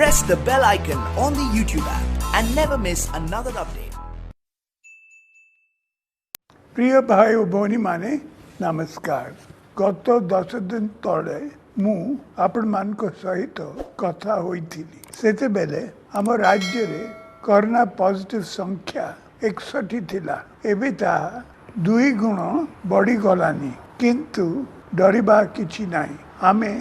Press the bell icon on the YouTube app and never miss another update. प्रिय भाई और भौणी माने नमस्कार। गत 10 दिन तले मु आपण मान को सहित कथा होइथिली। सेते बेले हम राज्य रे कोरोना पॉजिटिव संख्या 61 थिला। एबे ता 2 गुण बढ़ी गलानी, किंतु डरिबा किछि नाही। आमे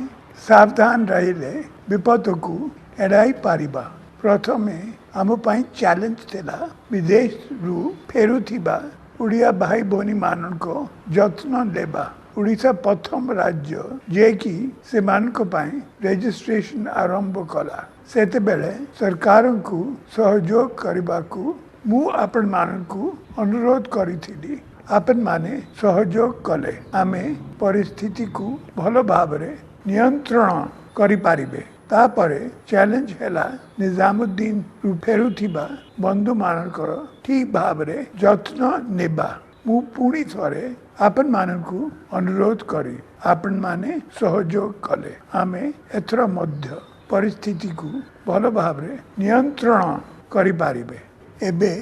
सावधान रहिले विपद को एड़ाई पारिबा। प्रथमे आम पाई चैलेंज थिला विदेश रु फेरुथिबा उड़िया भाई भौणी मान को जत्न लेबा। उड़ीसा प्रथम राज्य जे कि से मान को पाई रजिस्ट्रेशन आरंभ कला। सेते बेले सरकार को सहयोग करबा को मु आपण मान को अनुरोध करिथिली। आपण माने सहयोग कले आमे परिस्थिति को भलो भाबरे नियंत्रण करि पारिबे। तापरे चैलेंज हैला निजामुद्दीन रु फेरुथिबा बंधु मानकर ठीक भाबरे जत्न नेबा। मु पुणी थरे आपण मानकु अनुरोध करी आपण माने सहयोग कले आमे एथर मध्य परिस्थिति को भलो भाबरे नियंत्रण करि पारिबे। एबे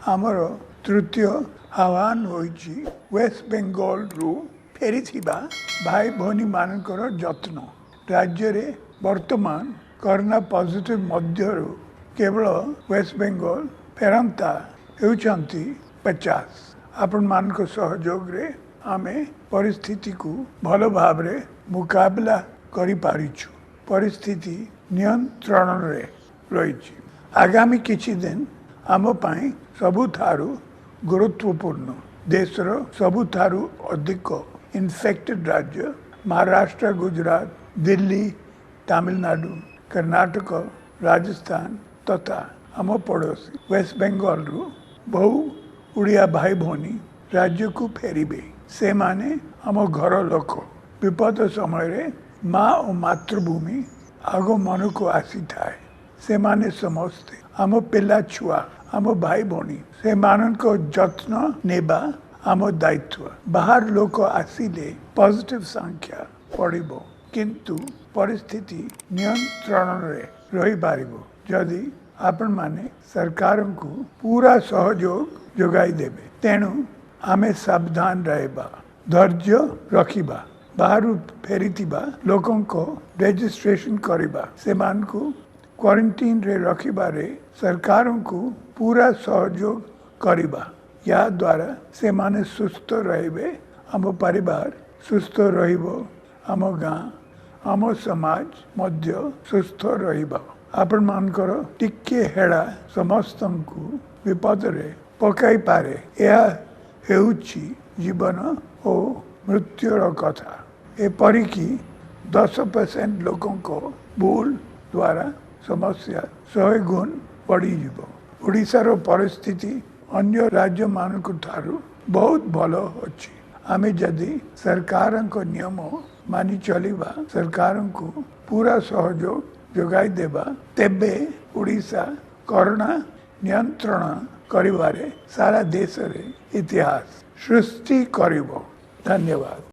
हमर तृतीय आह्वान होइछि वेस्ट बेंगल रु फेरिथिबा भाई भौणी मानकर जत्न। राज्य रे वर्तमान कोरोना पॉजिटिव मध्यरु केवल वेस्ट बेंगल फेरंता हेउचंती 50। आपण मान को सहयोग रे आमे परिस्थिति को भलो भाबरे मुकाबला करि पारिछु। परिस्थिति नियंत्रण रे रहिछि। आगामी किछि दिन आम पाई सबुठारु गुरुत्वपूर्ण देशर सबुठारु अधिक इन्फेक्टेड राज्य महाराष्ट्र, गुजरात, दिल्ली, तमिलनाडु, कर्नाटक, राजस्थान तथा आम पड़ोसी वेस्ट बेंगल रु बहु उड़िया भाई भौणी राज्य को फेरिबे। से माने आम घर लोक विपद समय रे माँ और मातृभूमि आगो मन को आसी थाए। से माने समस्ते आम पिला छुआ आम भाई भौणी से मान को जत्न नेबा आम दायित्व। बाहर लोक आसिले पॉजिटिव संख्या पड़िबो, किंतु परिस्थिति नियंत्रण रे रही पारिबो जदि आपण माने सरकार को पूरा सहयोग जोगाई देबे। तेणु आमे सावधान रहबा, धैर्य रखिबा, बाहर फेरिथिबा लोकन को रजिस्ट्रेशन करिबा, सेमान को क्वारंटाइन रे रखिबा रे सरकार को पूरा सहयोग करिबा। या द्वारा से माने सुस्थ रहबे, आम परिवार सुस्थ रहिबो, आम गाँ आम समाज मध्य सुस्थ रहिबा। आपण मानकर टिके हेड़ा समस्तंकु विपद रे पकाई पारे। यह हेउछि जीवन ओ मृत्युर कथा। एपरिकी 10% लोकों को भूल द्वारा समस्या 100 गुण बढ़ी जीवो। ओडिशार परिस्थिति अन्य राज्य मानक ठारू बहुत भलो अछि। आमे जदि सरकार को नियम मानि चलिबा, सरकार को पूरा सहयोग जोगाई देबा, तेबे ओडिशा कोरोना नियंत्रण करिबारे सारा देश रे इतिहास सृष्टि करिबो। धन्यवाद।